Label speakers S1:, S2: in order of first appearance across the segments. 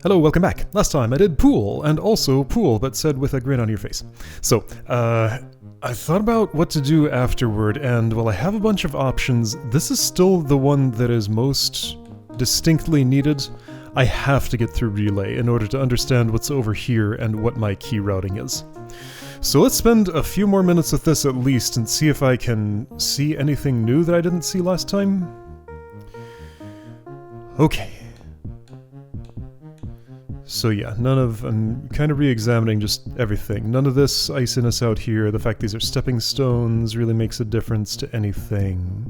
S1: Hello, welcome back. Last time I did pool, and also pool, but said with a grin on your face. So, I thought about what to do afterward, and while I have a bunch of options, this is still the one that is most distinctly needed. I have to get through relay in order to understand what's over here and what my key routing is. So let's spend a few more minutes with this at least and see if I can see anything new that I didn't see last time. Okay. So yeah, I'm kind of re-examining just everything. None of this iciness out here, the fact these are stepping stones really makes a difference to anything.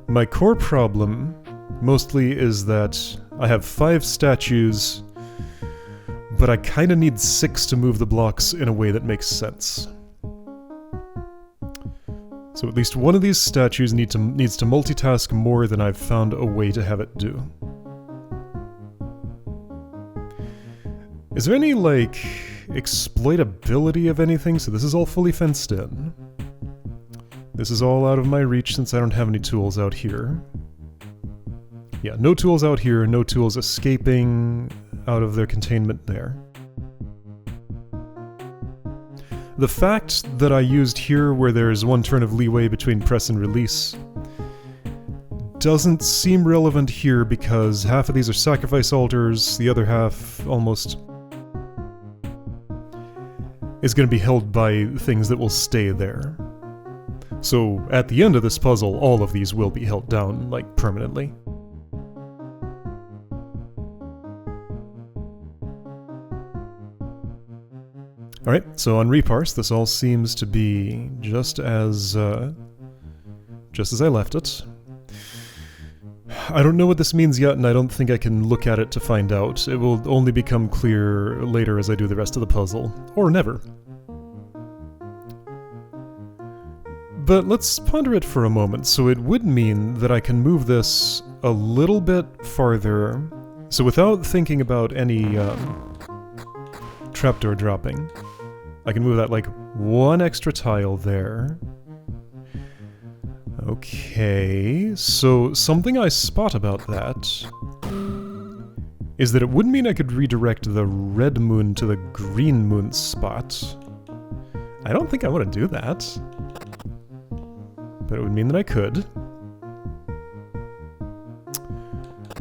S1: My core problem, mostly, is that I have 5 statues, but I kinda need 6 to move the blocks in a way that makes sense. So at least one of these statues needs to multitask more than I've found a way to have it do. Is there any, exploitability of anything? So this is all fully fenced in. This is all out of my reach since I don't have any tools out here. Yeah, no tools out here, no tools escaping out of their containment there. The fact that I used here where there's 1 turn of leeway between press and release doesn't seem relevant here because half of these are sacrifice altars, the other half almost is going to be held by things that will stay there. So at the end of this puzzle, all of these will be held down, permanently. Alright, so on reparse, this all seems to be just as I left it. I don't know what this means yet, and I don't think I can look at it to find out. It will only become clear later as I do the rest of the puzzle. Or never. But let's ponder it for a moment. So it would mean that I can move this a little bit farther. So without thinking about any trapdoor dropping, I can move that 1 extra tile there. Okay, so something I spot about that is that it would mean I could redirect the red moon to the green moon spot. I don't think I want to do that, but it would mean that I could.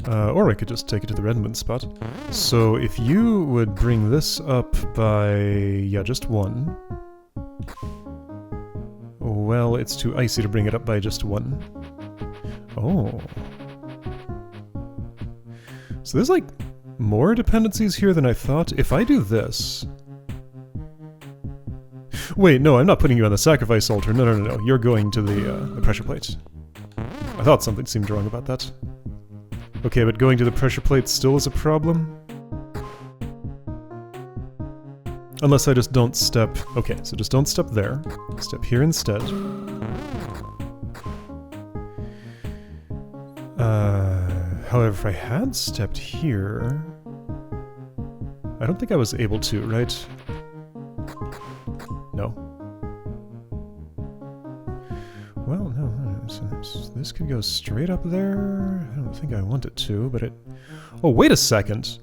S1: Or I could just take it to the red moon spot. So if you would bring this up by, just 1. Well, it's too icy to bring it up by just 1. Oh. So there's more dependencies here than I thought. If I do this... Wait, no, I'm not putting you on the sacrifice altar. No. You're going to the pressure plate. I thought something seemed wrong about that. Okay, but going to the pressure plate still is a problem? Unless I just don't step... Okay, so just don't step there. Step here instead. However, if I had stepped here... I don't think I was able to, right? No. Well, no. So this could go straight up there. I don't think I want it to, but it... Oh, wait a second!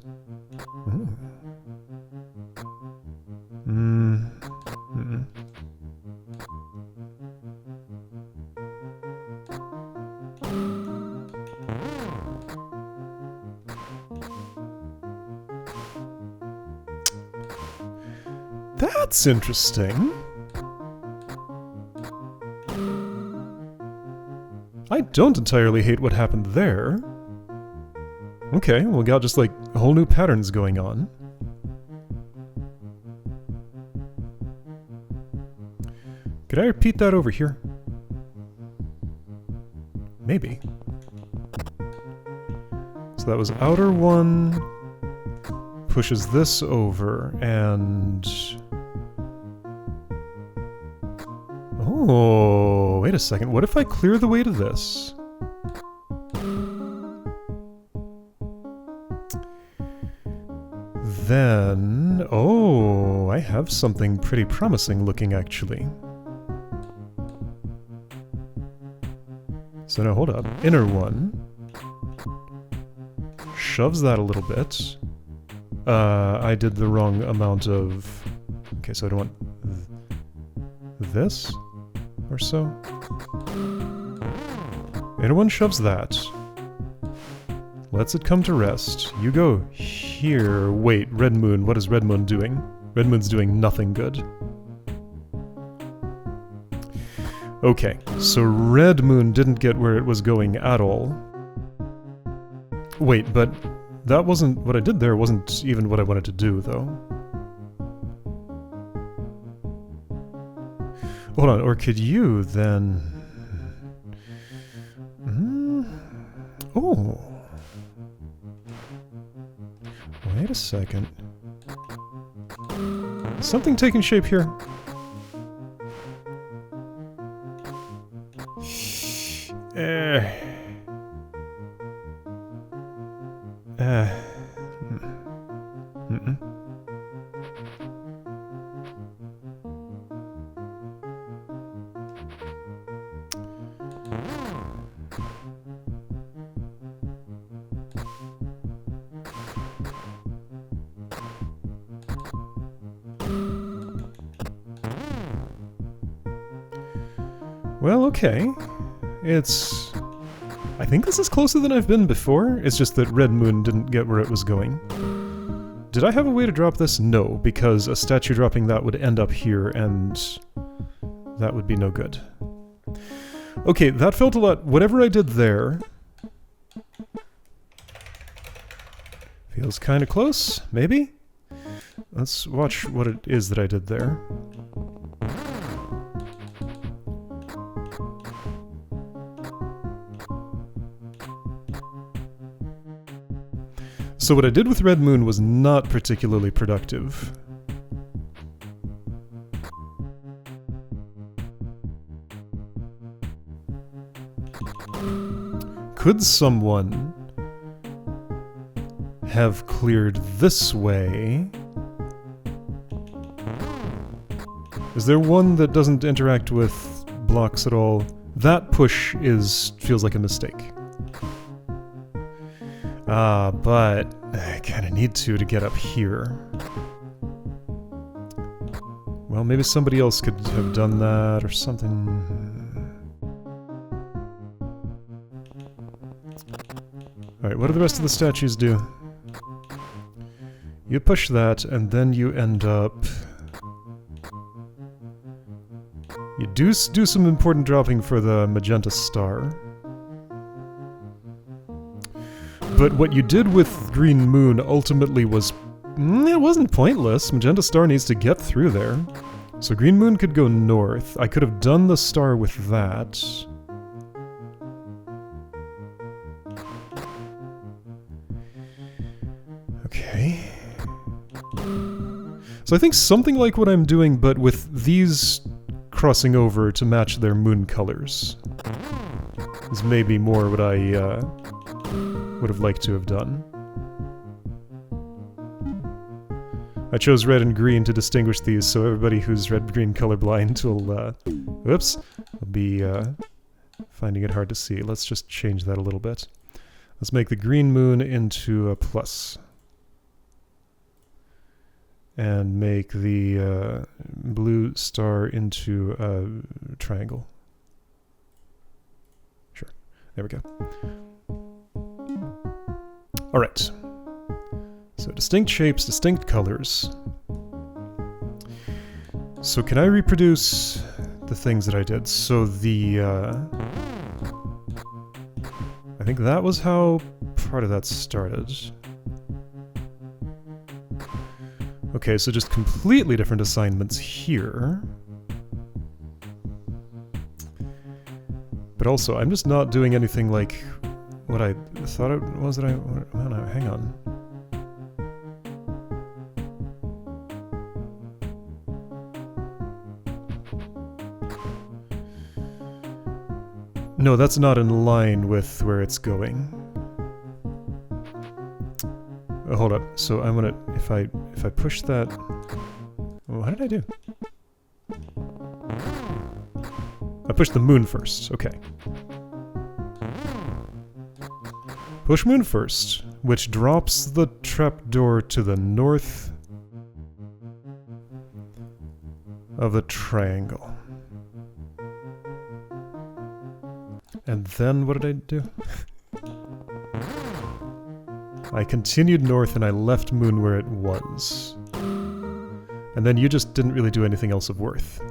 S1: Ooh. That's interesting. I don't entirely hate what happened there. Okay, well, we got just whole new patterns going on. Could I repeat that over here? Maybe. So that was outer 1, pushes this over, and... Oh, wait a second. What if I clear the way to this? Then... Oh, I have something pretty promising looking, actually. So now hold up. Inner 1. shoves that a little bit. I did the wrong amount of... Okay, so I don't want this or so. Inner one shoves that. Lets it come to rest. You go here. Wait, Red Moon. What is Red Moon doing? Red Moon's doing nothing good. Okay, so Red Moon didn't get where it was going at all. Wait, but that wasn't... What I did there wasn't even what I wanted to do, though. Hold on, or could you then... Oh. Wait a second. Is something taking shape here? Well, okay. It's... I think this is closer than I've been before. It's just that Red Moon didn't get where it was going. Did I have a way to drop this? No, because a statue dropping that would end up here, and that would be no good. Okay, that felt a lot... Whatever I did there... Feels kind of close, maybe? Let's watch what it is that I did there. So what I did with Red Moon was not particularly productive. Could someone have cleared this way? Is there one that doesn't interact with blocks at all? That push feels like a mistake. But I kinda need to get up here. Well, maybe somebody else could have done that or something. Alright, what do the rest of the statues do? You push that, and then you end up... You do some important dropping for the magenta star. But what you did with Green Moon ultimately was... it wasn't pointless. Magenta Star needs to get through there. So Green Moon could go north. I could have done the star with that. Okay. So I think something like what I'm doing, but with these crossing over to match their moon colors is maybe more what I would have liked to have done. I chose red and green to distinguish these, so everybody who's red-green colorblind will be finding it hard to see. Let's just change that a little bit. Let's make the green moon into a plus. And make the blue star into a triangle. Sure. There we go. Alright. So distinct shapes, distinct colors. So can I reproduce the things that I did? So the... I think that was how part of that started. Okay, so just completely different assignments here. But also, I'm just not doing anything like what I thought it was that I... Oh no, hang on. No, that's not in line with where it's going. Oh, hold up. So I'm gonna... If I push that... What did I do? I pushed the moon first. Okay. Push moon first. which drops the trapdoor to the north of the triangle. And then what did I do? I continued north and I left Moon where it was. And then you just didn't really do anything else of worth.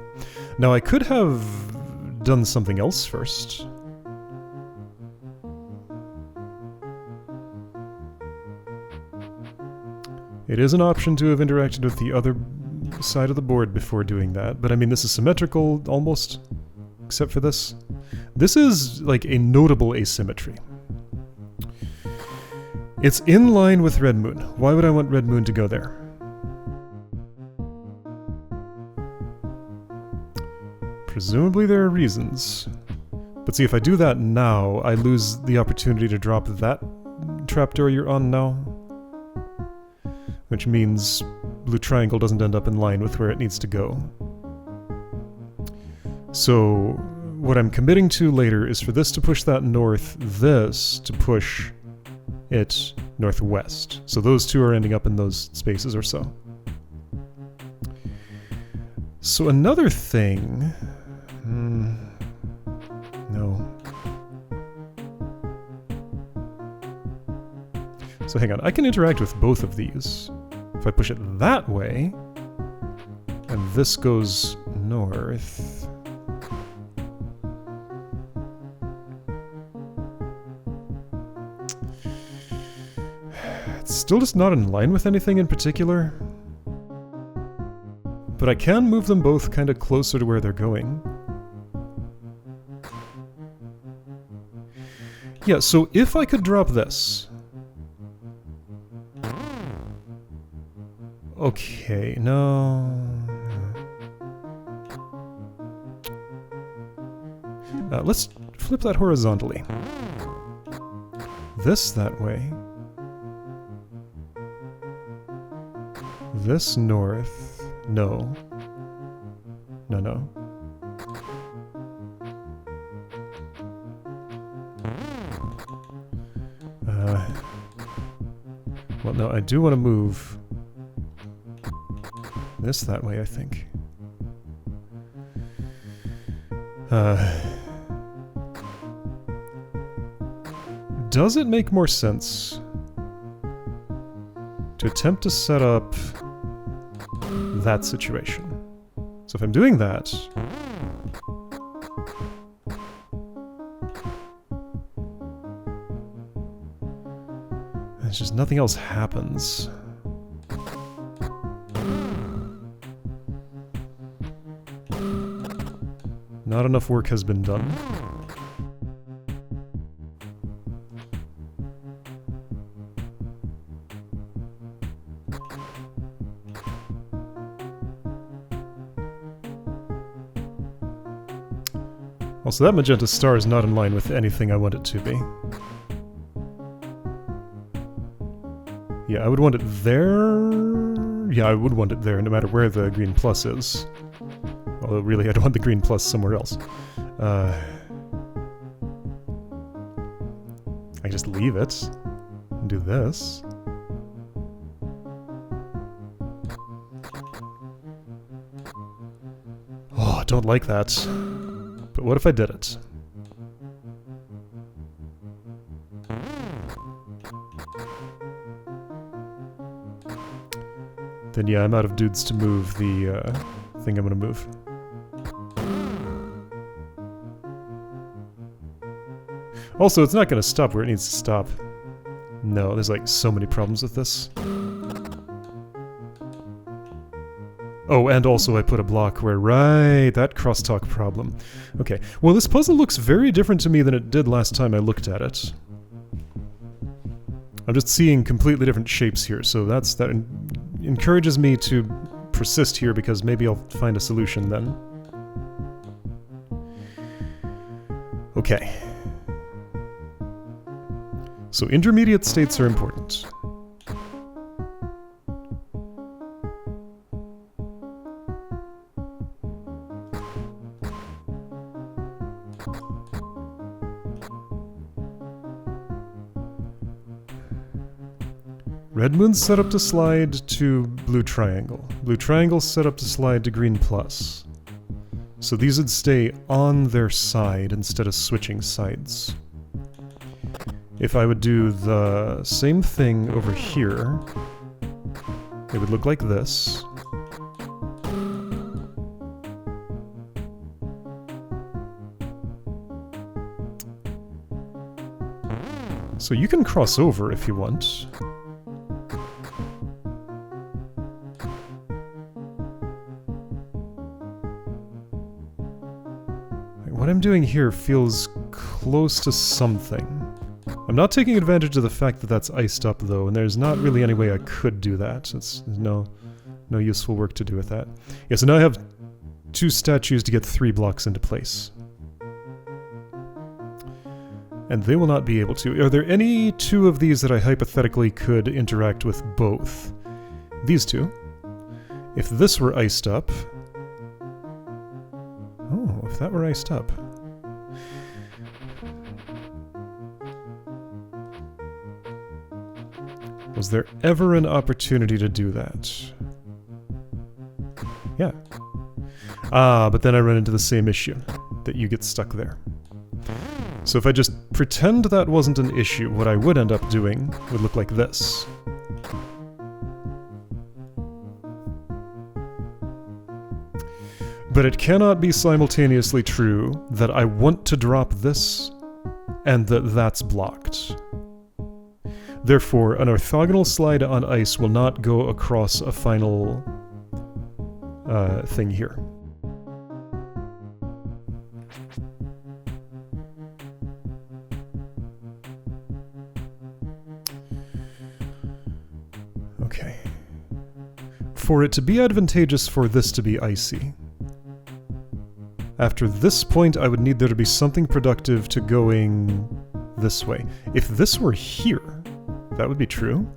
S1: Now I could have done something else first. It is an option to have interacted with the other side of the board before doing that, but I mean this is symmetrical almost, except for this. This is like a notable asymmetry. It's in line with Red Moon. Why would I want Red Moon to go there? Presumably there are reasons. But see, if I do that now, I lose the opportunity to drop that trapdoor you're on now. Which means Blue Triangle doesn't end up in line with where it needs to go. So, what I'm committing to later is for this to push that north, this to push it northwest. So those two are ending up in those spaces or so. So another thing... no. So hang on, I can interact with both of these. If I push it that way, and this goes north... It's still just not in line with anything in particular. But I can move them both kind of closer to where they're going. Yeah, so if I could drop this... Okay, no... let's flip that horizontally. This that way. This north... No. No, no. Well, no, I do want to move this that way, I think. Does it make more sense to attempt to set up that situation? So if I'm doing that... it's just nothing else happens. Not enough work has been done. Also, that magenta star is not in line with anything I want it to be. Yeah, I would want it there... Yeah, I would want it there, no matter where the green plus is. Although, really, I'd want the green plus somewhere else. I can just leave it and do this. Oh, I don't like that. But what if I did it? Then yeah, I'm out of dudes to move the thing I'm gonna move. Also, it's not gonna stop where it needs to stop. No, there's like so many problems with this. Oh, and also I put a block where... Right, that crosstalk problem. Okay, well this puzzle looks very different to me than it did last time I looked at it. I'm just seeing completely different shapes here, so that encourages me to persist here because maybe I'll find a solution then. Okay. So intermediate states are important. Red moon's set up to slide to blue triangle. Blue triangle's set up to slide to green plus. So these would stay on their side instead of switching sides. If I would do the same thing over here, it would look like this. So you can cross over if you want. What I'm doing here feels close to something. I'm not taking advantage of the fact that that's iced up though, and there's not really any way I could do that. There's no useful work to do with that. Yeah, so now I have 2 statues to get 3 blocks into place. And they will not be able to. Are there any 2 of these that I hypothetically could interact with both? These 2. If this were iced up... Oh, if that were iced up. Was there ever an opportunity to do that? Yeah. Ah, but then I run into the same issue, that you get stuck there. So if I just pretend that wasn't an issue, what I would end up doing would look like this. But it cannot be simultaneously true that I want to drop this and that that's blocked. Therefore, an orthogonal slide on ice will not go across a final thing here. Okay. For it to be advantageous for this to be icy, after this point I would need there to be something productive to going this way. If this were here, that would be true.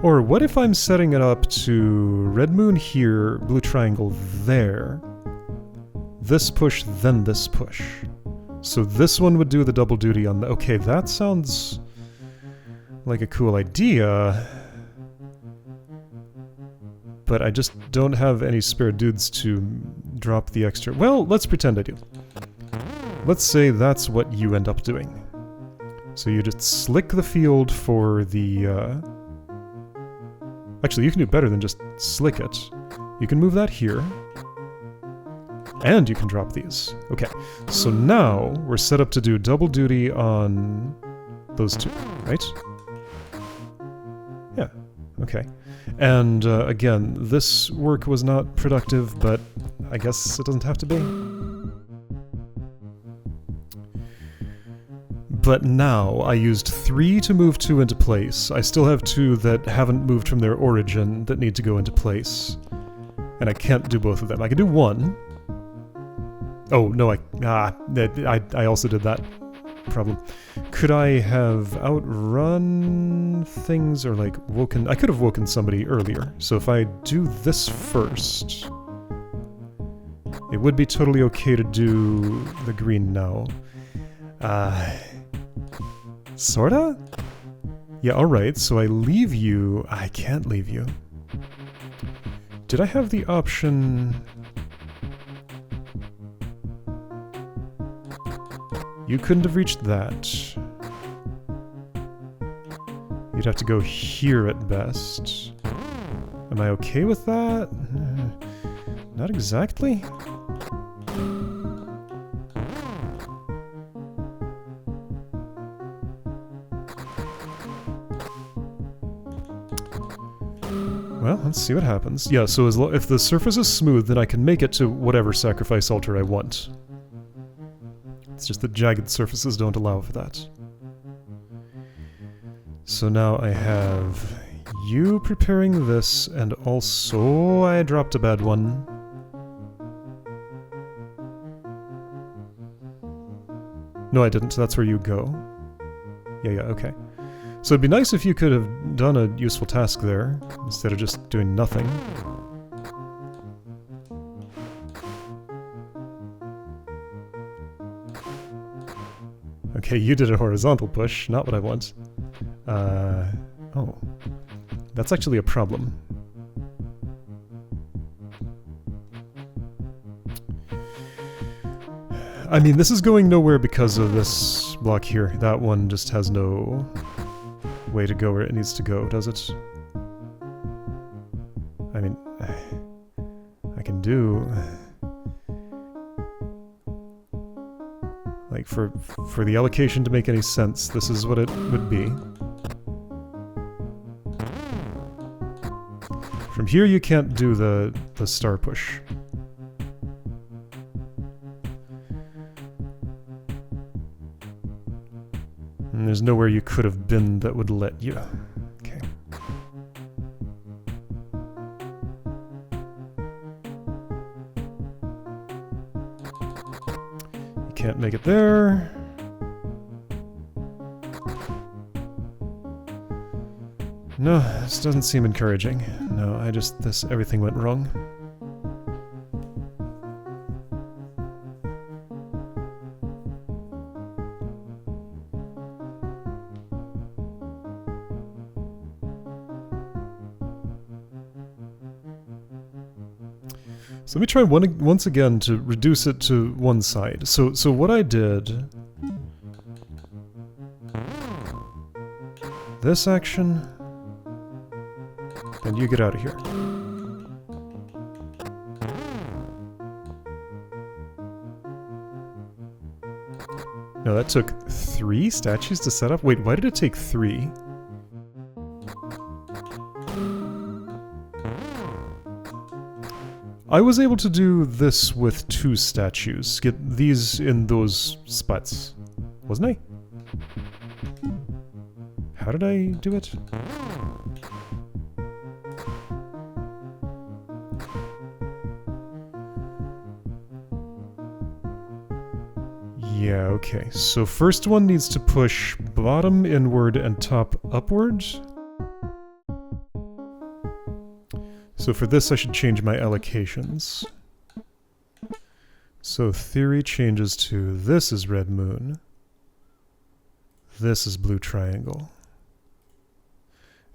S1: Or what if I'm setting it up to red moon here, blue triangle there, this push, then this push. So this one would do the double duty on the... Okay, that sounds like a cool idea. But I just don't have any spare dudes to drop the extra... Well, let's pretend I do. Let's say that's what you end up doing. So you just slick the field for the... Actually, you can do better than just slick it. You can move that here. And you can drop these. Okay, so now we're set up to do double duty on those 2, right? Yeah, okay. And again, this work was not productive, but I guess it doesn't have to be. But now I used 3 to move 2 into place. I still have 2 that haven't moved from their origin that need to go into place. And I can't do both of them. I can do 1. Oh, no, I also did that problem. Could I have outrun things or like woken... I could have woken somebody earlier. So if I do this first, it would be totally okay to do the green now. Sorta? Yeah, alright, so I leave you... I can't leave you. Did I have the option... You couldn't have reached that. You'd have to go here at best. Am I okay with that? Not exactly. Well, let's see what happens. Yeah, so if the surface is smooth, then I can make it to whatever sacrifice altar I want. It's just that jagged surfaces don't allow for that. So now I have you preparing this, and also I dropped a bad one. No, I didn't. That's where you go. Yeah, okay. So it'd be nice if you could have done a useful task there, instead of just doing nothing. Okay, you did a horizontal push, not what I want. Oh. That's actually a problem. I mean, this is going nowhere because of this block here. That one just has no way to go where it needs to go, does it? I mean, I can do... Like, for the allocation to make any sense, this is what it would be. From here you can't do the star push. And there's nowhere you could have been that would let you. Okay. You can't make it there. No, this doesn't seem encouraging. No, everything went wrong. So let me try once again to reduce it to one side. So what I did... This action... And you get out of here. No, that took 3 statues to set up? Wait, why did it take 3? I was able to do this with 2 statues. Get these in those spots. Wasn't I? How did I do it? Yeah, okay. So first one needs to push bottom inward and top upward. So for this I should change my allocations. So theory changes to this is red moon. This is blue triangle.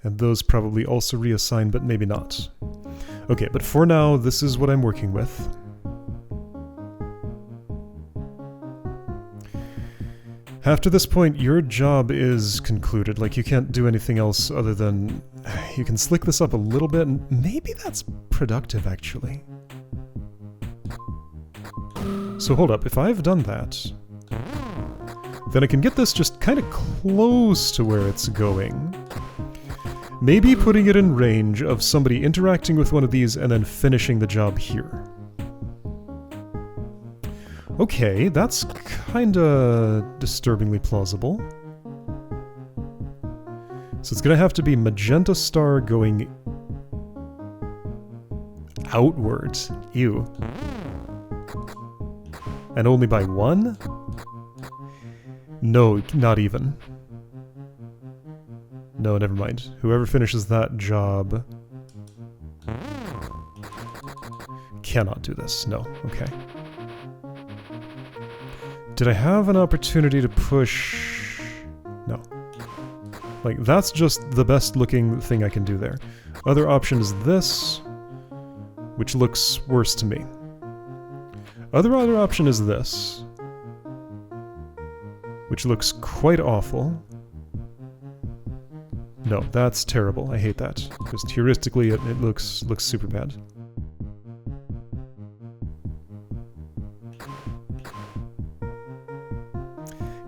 S1: And those probably also reassign, but maybe not. Okay, but for now, this is what I'm working with. After this point, your job is concluded. Like, you can't do anything else other than... You can slick this up a little bit, and maybe that's productive, actually. So hold up, if I've done that, then I can get this just kind of close to where it's going. Maybe putting it in range of somebody interacting with one of these and then finishing the job here. Okay, that's kinda disturbingly plausible. So it's gonna have to be magenta star going outward. Ew. And only by 1? No, not even. No, never mind. Whoever finishes that job cannot do this. No, okay. Did I have an opportunity to push... No. Like, that's just the best looking thing I can do there. Other option is this, which looks worse to me. Other option is this, which looks quite awful. No, that's terrible. I hate that. Because heuristically it looks super bad.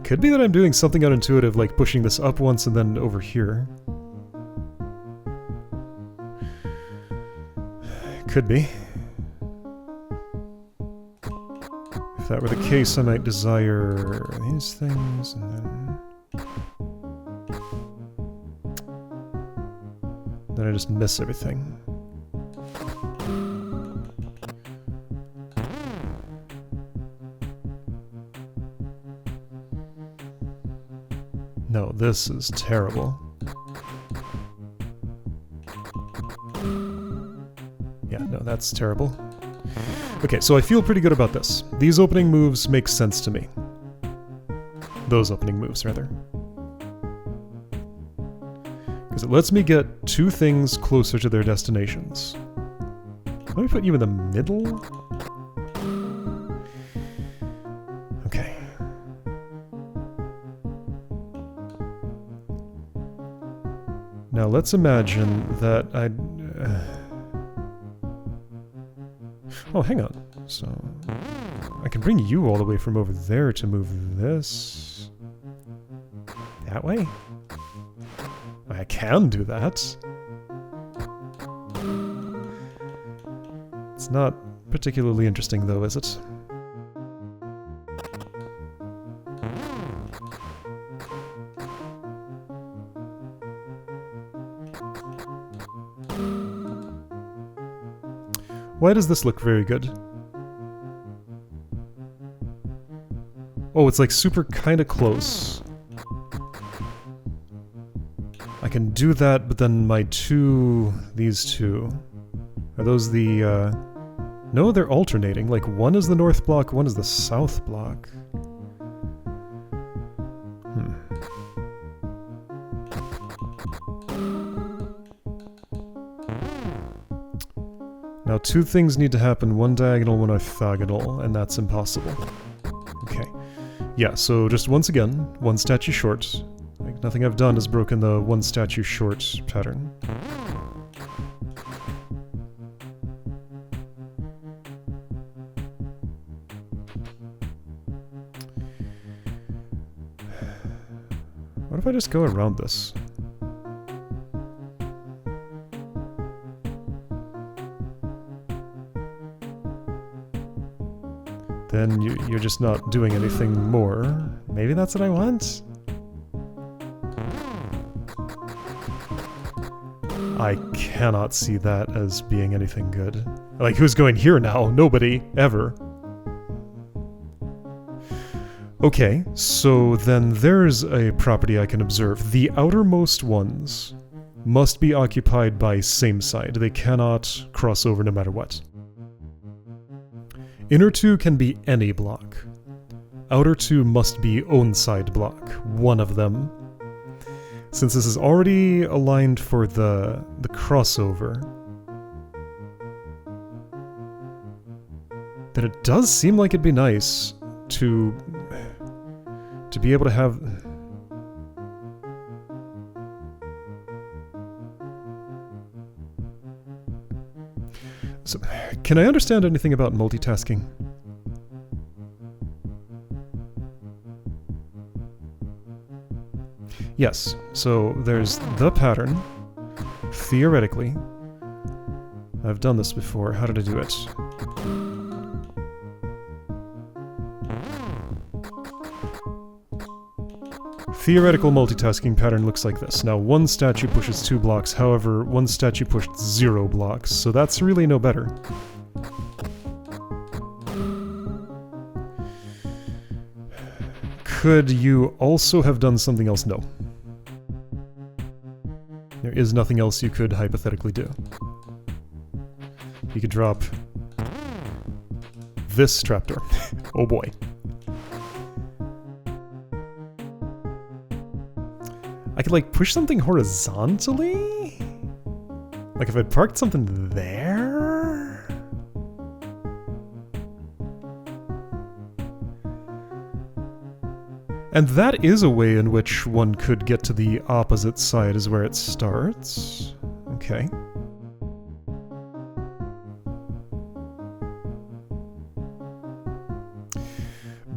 S1: Could be that I'm doing something unintuitive, like pushing this up once and then over here. Could be. If that were the case, I might desire these things, and then... Then I just miss everything. No, this is terrible. Yeah, no, that's terrible. Okay, so I feel pretty good about this. These opening moves make sense to me. those opening moves, rather. Because it lets me get two things closer to their destinations. Let me put you in the middle? Okay. Now let's imagine that I... Oh, hang on. So... I can bring you all the way from over there to move this... that way? I can do that. It's not particularly interesting though, is it? Why does this look very good? Oh, it's like super kinda close. I can do that, but then my two... these two... Are those the, No, they're alternating. Like, one is the north block, one is the south block. Now, two things need to happen. One diagonal, one orthogonal, and that's impossible. Okay. Yeah, so just once again, one statue short. Like, nothing I've done has broken the one statue short pattern. What if I just go around this? Then you're just not doing anything more. Maybe that's what I want? I cannot see that as being anything good. Like, who's going here now? Nobody. Ever. Okay, so then there's a property I can observe. The outermost ones must be occupied by same side. They cannot cross over no matter what. Inner two can be any block. Outer two must be own side block, one of them. Since this is already aligned for the crossover, then it does seem like it'd be nice to be able to have... So, can I understand anything about multitasking? Yes, so there's the pattern. Theoretically. I've done this before. How did I do it? Theoretical multitasking pattern looks like this. Now, one statue pushes 2 blocks, however, one statue pushed 0 blocks, so that's really no better. Could you also have done something else? No. There is nothing else you could hypothetically do. You could drop this trapdoor. Oh boy. I could, like, push something horizontally? Like, if I parked something there? And that is a way in which one could get to the opposite side as where it starts. Okay.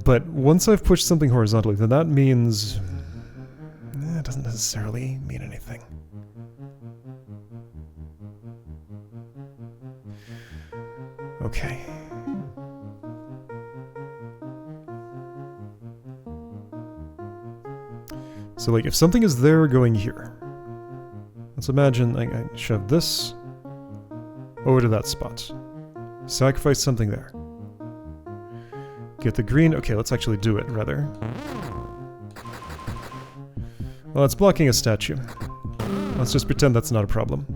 S1: But once I've pushed something horizontally, then that means... It doesn't necessarily mean anything. Okay. So, like, if something is there going here, let's imagine I shove this over to that spot. Sacrifice something there. Get the green. Okay, let's actually do it, rather. Well, it's blocking a statue. Let's just pretend that's not a problem.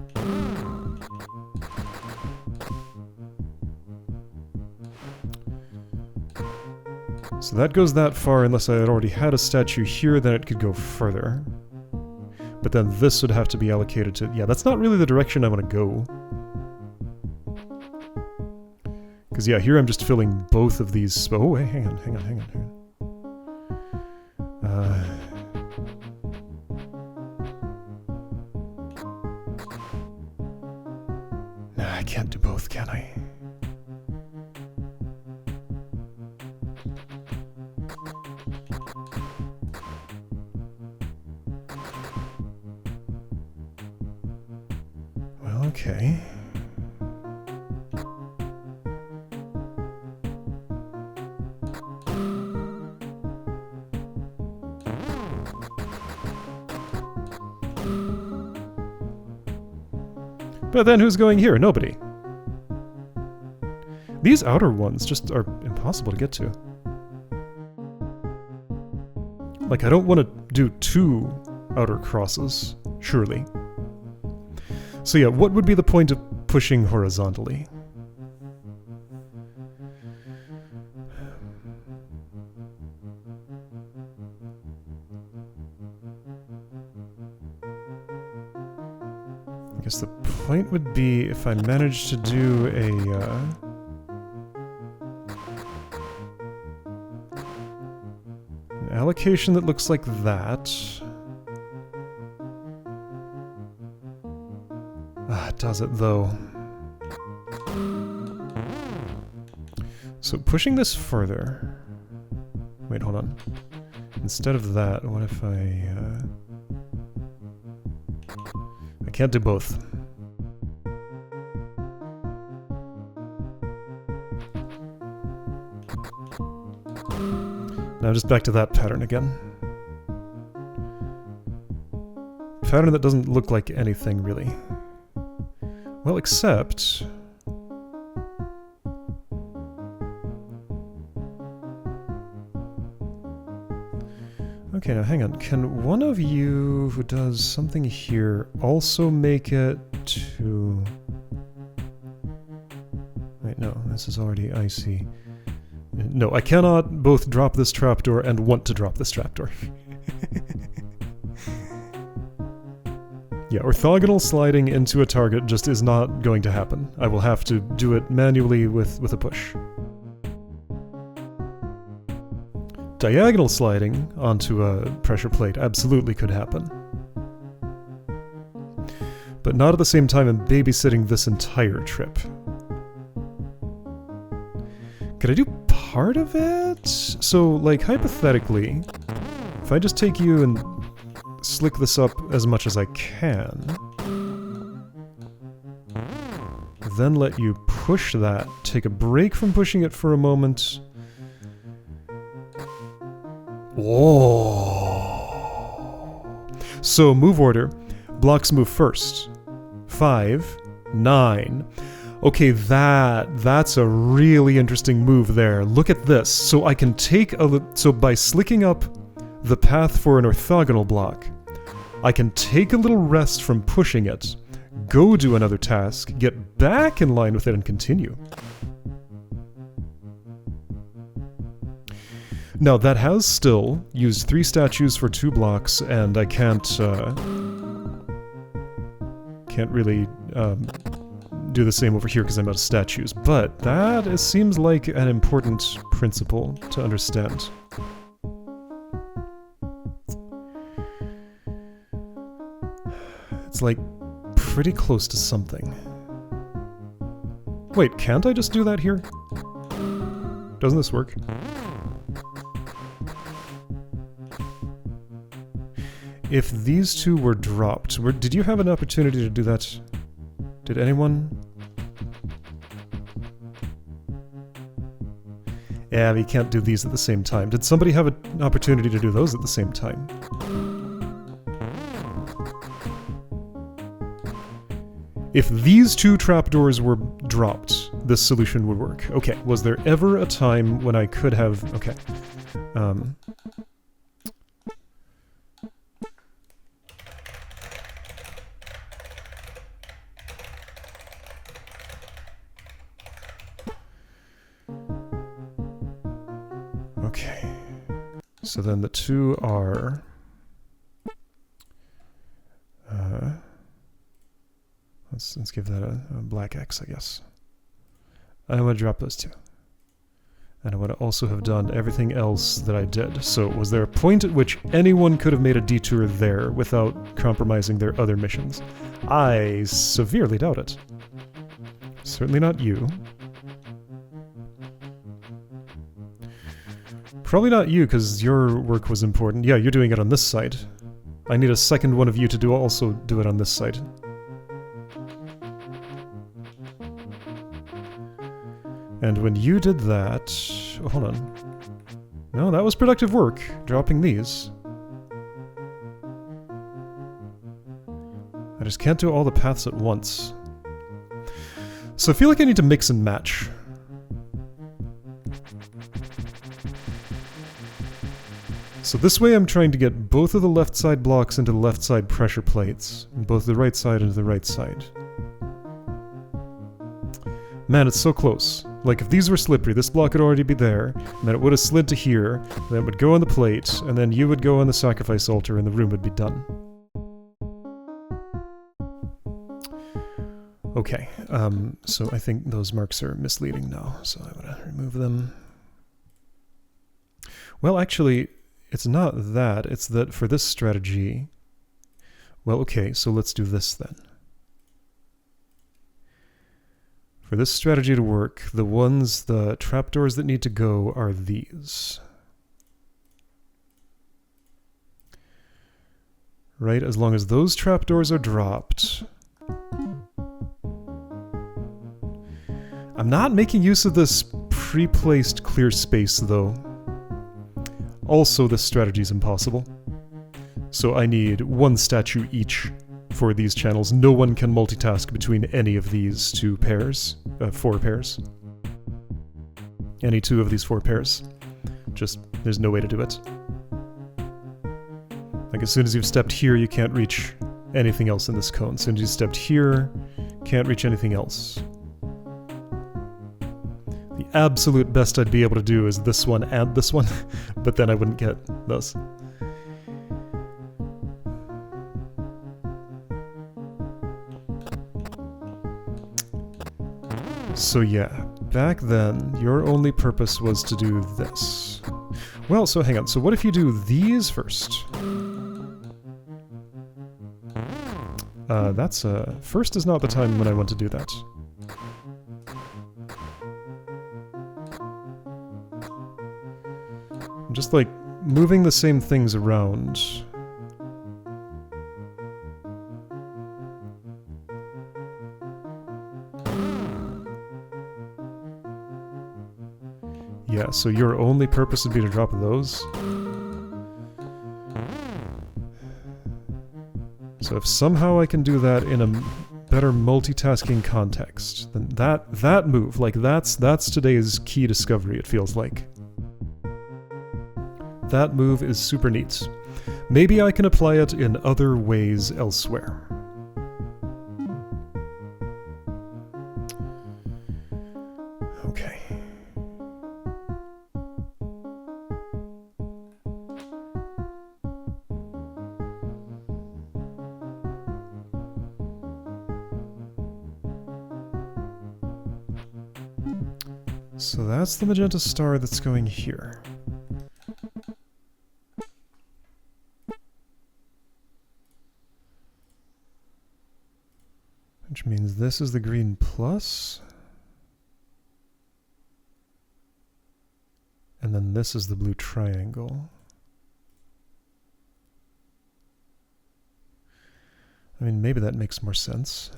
S1: So that goes that far unless I had already had a statue here, then it could go further. But then this would have to be allocated to... Yeah, that's not really the direction I want to go. Because yeah, here I'm just filling both of these... Oh, wait, hang on. Nah, I can't do both, can I? Well, okay. But then who's going here? Nobody. These outer ones just are impossible to get to. Like, I don't want to do 2 outer crosses, surely. So yeah, what would be the point of pushing horizontally? I guess the point would be if I managed to do an allocation that looks like that. Ah, it does it though. So pushing this further... Wait, hold on. Instead of that, what if I can't do both. Now just back to that pattern again. Pattern that doesn't look like anything, really. Well, except... Okay, now hang on. Can one of you who does something here also make it to... Wait, no, this is already icy. No, I cannot both drop this trapdoor and want to drop this trapdoor. Yeah, orthogonal sliding into a target just is not going to happen. I will have to do it manually with a push. Diagonal sliding onto a pressure plate absolutely could happen. But not at the same time I'm babysitting this entire trip. Could I do part of it? So, like, hypothetically, if I just take you and slick this up as much as I can, then let you push that, take a break from pushing it for a moment. Whoa! So, move order. Blocks move first. 5, 9. Okay, that's a really interesting move there. Look at this. So I can take so by slicking up the path for an orthogonal block, I can take a little rest from pushing it, go do another task, get back in line with it, and continue. Now, that has still used 3 statues for 2 blocks, and I can't really do the same over here because I'm out of statues, but that seems like an important principle to understand. It's like pretty close to something. Wait, can't I just do that here? Doesn't this work? If these 2 were dropped, did you have an opportunity to do that? Did anyone? Yeah, we can't do these at the same time. Did somebody have an opportunity to do those at the same time? If these 2 trapdoors were dropped, this solution would work. Okay, was there ever a time when I could have... Okay. Okay. So then the two are... let's give that a black X, I guess. I want to drop those two. And I want to also have done everything else that I did. So was there a point at which anyone could have made a detour there without compromising their other missions? I severely doubt it. Certainly not you. Probably not you, because your work was important. Yeah, you're doing it on this side. I need a second one of you to also do it on this side. And when you did that... Oh, hold on. No, that was productive work, dropping these. I just can't do all the paths at once. So I feel like I need to mix and match. So this way I'm trying to get both of the left side blocks into the left side pressure plates, and both the right side into the right side. Man, it's so close. Like, if these were slippery, this block would already be there, and then it would have slid to here, then it would go on the plate, and then you would go on the sacrifice altar, and the room would be done. Okay, so I think those marks are misleading now, so I'm gonna remove them. Well, actually, it's not that, it's that for this strategy... Well, okay, so let's do this then. For this strategy to work, the trapdoors that need to go are these. Right, as long as those trapdoors are dropped. I'm not making use of this pre-placed clear space, though. Also, this strategy is impossible. So I need one statue each for these channels. No one can multitask between any of these two pairs. 4 pairs. Any two of these 4 pairs. Just, there's no way to do it. Like, as soon as you've stepped here, you can't reach anything else in this cone. As soon as you stepped here, can't reach anything else. The absolute best I'd be able to do is this one and this one, but then I wouldn't get those. So yeah, back then, your only purpose was to do this. Well, so hang on, so what if you do these first? First is not the time when I want to do that. I'm just like, moving the same things around. Yeah, so your only purpose would be to drop those? So if somehow I can do that in a better multitasking context, then that move, like that's today's key discovery, it feels like. That move is super neat. Maybe I can apply it in other ways elsewhere. Okay. So that's the magenta star that's going here. Which means this is the green plus. And then this is the blue triangle. I mean, maybe that makes more sense.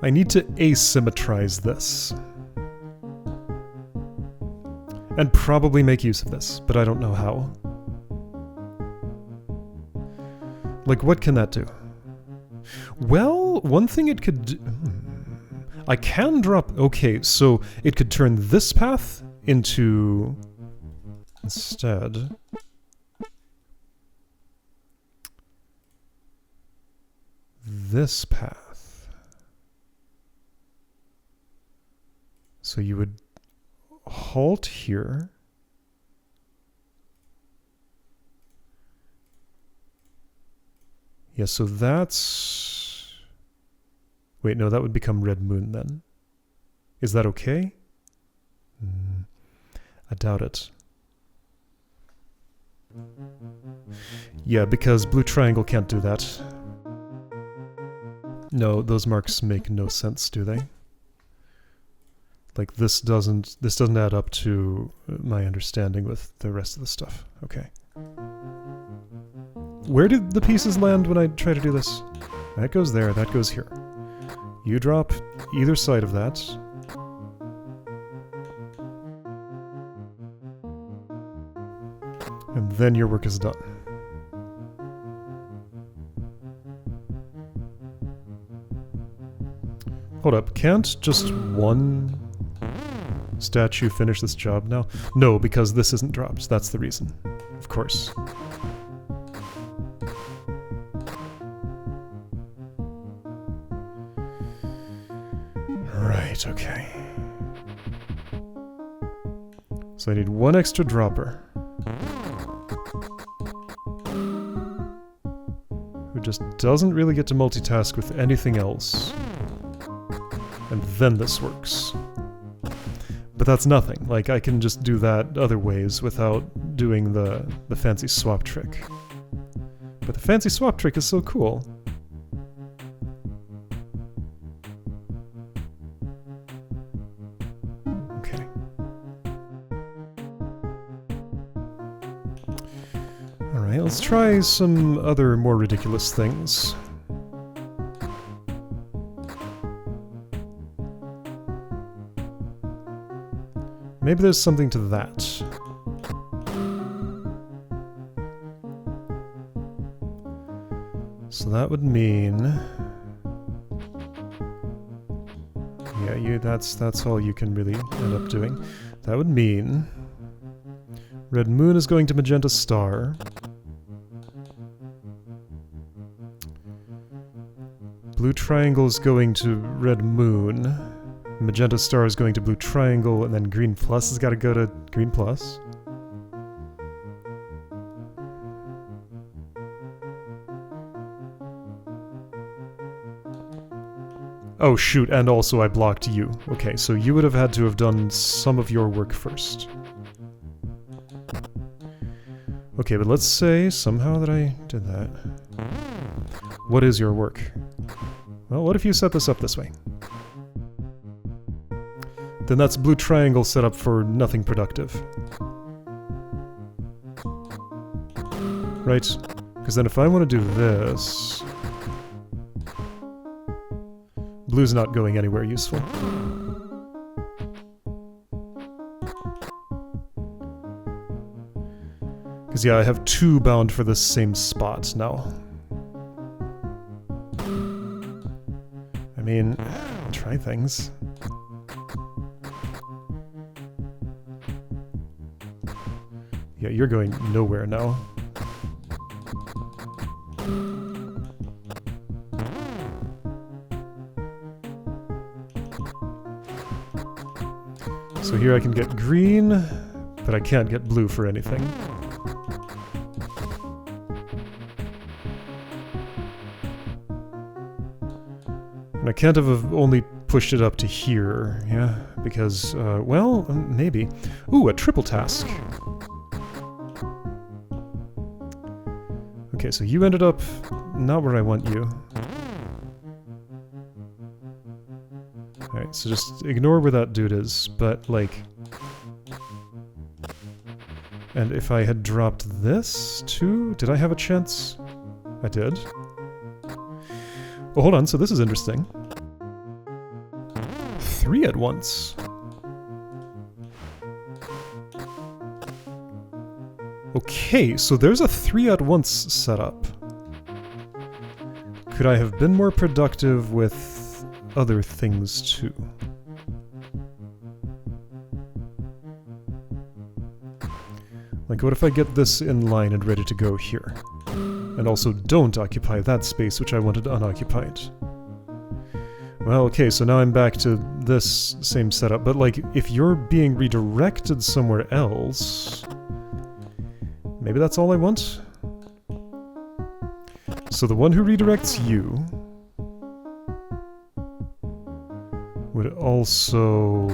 S1: I need to asymmetrize this. And probably make use of this, but I don't know how. Like, what can that do? Well, one thing it could do... I can drop... Okay, so it could turn this path into... Instead... this path. So you would halt here. Yeah, so that's... Wait, no, that would become Red Moon then. Is that okay? I doubt it. Yeah, because Blue Triangle can't do that. No, those marks make no sense, do they? Like, this doesn't add up to my understanding with the rest of the stuff. Okay. Where did the pieces land when I try to do this? That goes there, that goes here. You drop either side of that. And then your work is done. Hold up, can't just one statue finish this job now? No, because this isn't dropped, that's the reason. Of course. Right, okay. So I need one extra dropper. Who just doesn't really get to multitask with anything else. And then this works. But that's nothing. Like, I can just do that other ways without doing the fancy swap trick. But the fancy swap trick is so cool. Okay. Alright, let's try some other more ridiculous things. Maybe there's something to that. So that would mean... Yeah, that's all you can really end up doing. That would mean... Red Moon is going to Magenta Star. Blue Triangle is going to Red Moon. Magenta Star is going to Blue Triangle, and then Green Plus has got to go to Green Plus. Oh shoot, and also I blocked you. Okay, so you would have had to have done some of your work first. Okay, but let's say somehow that I did that. What is your work? Well, what if you set this up this way? Then that's Blue Triangle set up for nothing productive. Right? Because then if I want to do this... Blue's not going anywhere useful. Because yeah, I have two bound for the same spot now. I mean, try things. Yeah, you're going nowhere now. So here I can get green, but I can't get blue for anything. And I can't have only pushed it up to here, yeah? Because, well, maybe. Ooh, a triple task. Okay, so you ended up not where I want you. Alright, so just ignore where that dude is, but, like... And if I had dropped this, too? Did I have a chance? I did. Oh, hold on, so this is interesting. 3 at once. Okay, so there's a 3 at once setup. could I have been more productive with other things too? Like, what if I get this in line and ready to go here? And also don't occupy that space which I wanted unoccupied. Well, okay, so now I'm back to this same setup, but like, if you're being redirected somewhere else... maybe that's all I want? So the one who redirects you... would also...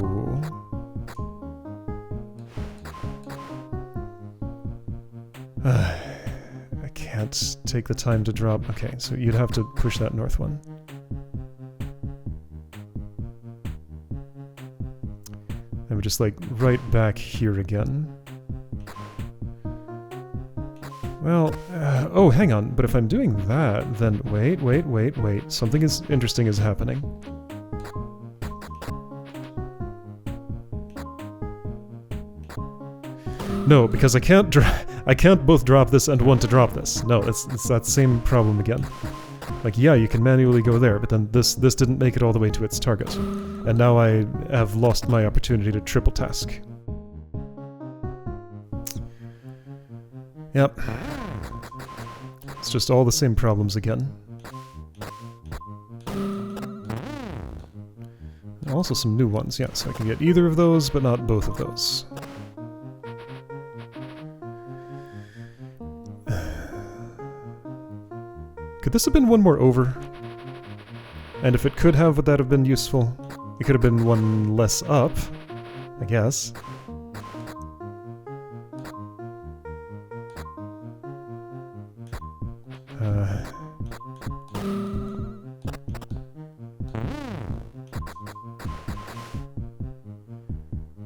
S1: I can't take the time to drop... okay, so you'd have to push that north one. And we're just like right back here again. Well, oh, hang on, but if I'm doing that, then wait. Something interesting is happening. No, because I can't both drop this and want to drop this. No, it's that same problem again. Like, yeah, you can manually go there, but then this didn't make it all the way to its target. And now I have lost my opportunity to triple task. Yep. It's just all the same problems again. And also some new ones, yeah, so I can get either of those, but not both of those. Could this have been one more over? And if it could have, would that have been useful? It could have been one less up, I guess.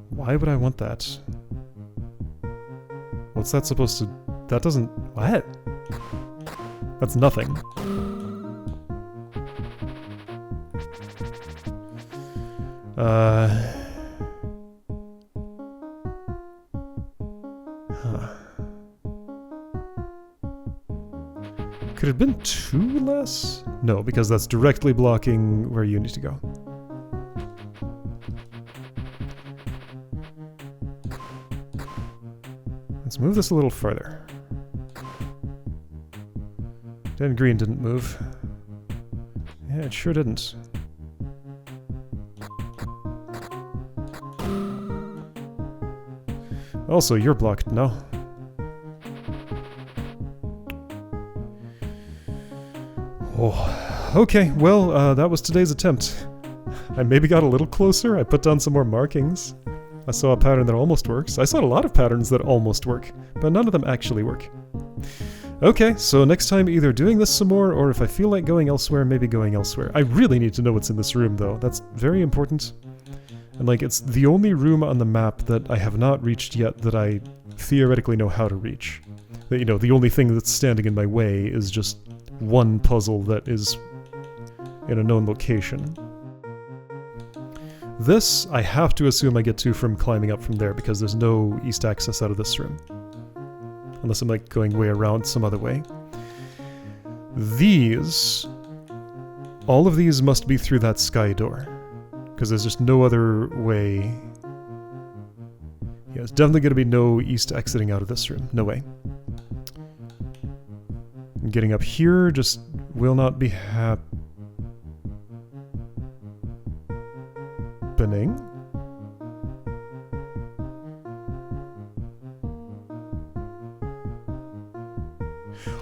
S1: Why would I want that? What's that supposed to... that doesn't... what? That's nothing. Could it have been 2 less? No, because that's directly blocking where you need to go. Let's move this a little further. Then green didn't move. Yeah, it sure didn't. Also, you're blocked now. Oh, okay, well, that was today's attempt. I maybe got a little closer, I put down some more markings. I saw a pattern that almost works. I saw a lot of patterns that almost work, but none of them actually work. Okay, so next time either doing this some more, or if I feel like going elsewhere, maybe going elsewhere. I really need to know what's in this room, though. That's very important. And like, it's the only room on the map that I have not reached yet that I theoretically know how to reach. That, you know, the only thing that's standing in my way is just one puzzle that is in a known location. This, I have to assume I get to from climbing up from there, because there's no east access out of this room. Unless I'm like going way around some other way. These... all of these must be through that sky door. Because there's just no other way. Yeah, there's definitely going to be no east exiting out of this room. No way. And getting up here just will not be happening.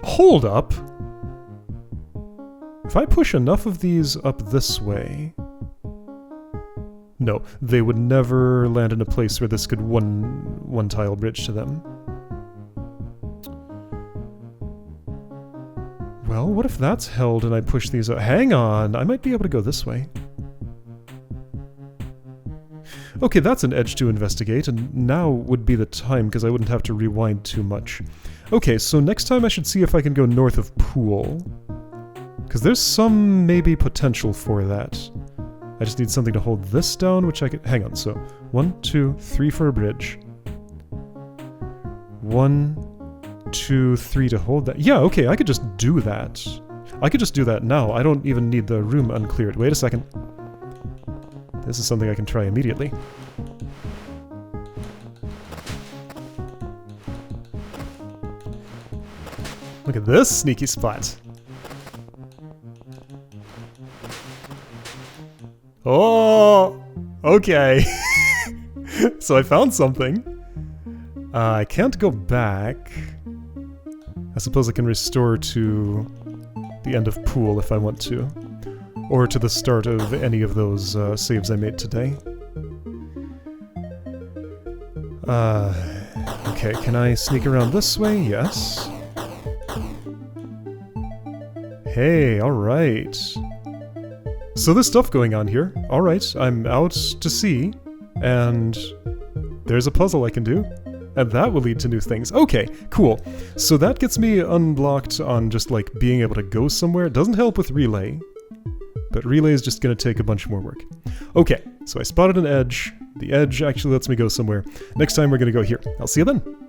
S1: Hold up! If I push enough of these up this way... no, they would never land in a place where this could one tile bridge to them. Well, what if that's held and I push these up? Hang on, I might be able to go this way. Okay, that's an edge to investigate, and now would be the time, because I wouldn't have to rewind too much. Okay, so next time I should see if I can go north of Pool. Because there's some, maybe, potential for that. I just need something to hold this down, which I could... hang on, so 1, 2, 3 for a bridge. 1, 2, 3 to hold that. Yeah, okay, I could just do that. I could just do that now. I don't even need the room uncleared. Wait a second. This is something I can try immediately. Look at this sneaky spot. Oh, okay. So I found something. I can't go back. I suppose I can restore to the end of pool if I want to. Or to the start of any of those saves I made today. Okay, can I sneak around this way? Yes. Hey, alright. So there's stuff going on here. Alright, I'm out to sea, and there's a puzzle I can do. And that will lead to new things. Okay, cool. So that gets me unblocked on just like being able to go somewhere. It doesn't help with relay, but relay is just going to take a bunch more work. Okay, so I spotted an edge. The edge actually lets me go somewhere. Next time we're going to go here. I'll see you then.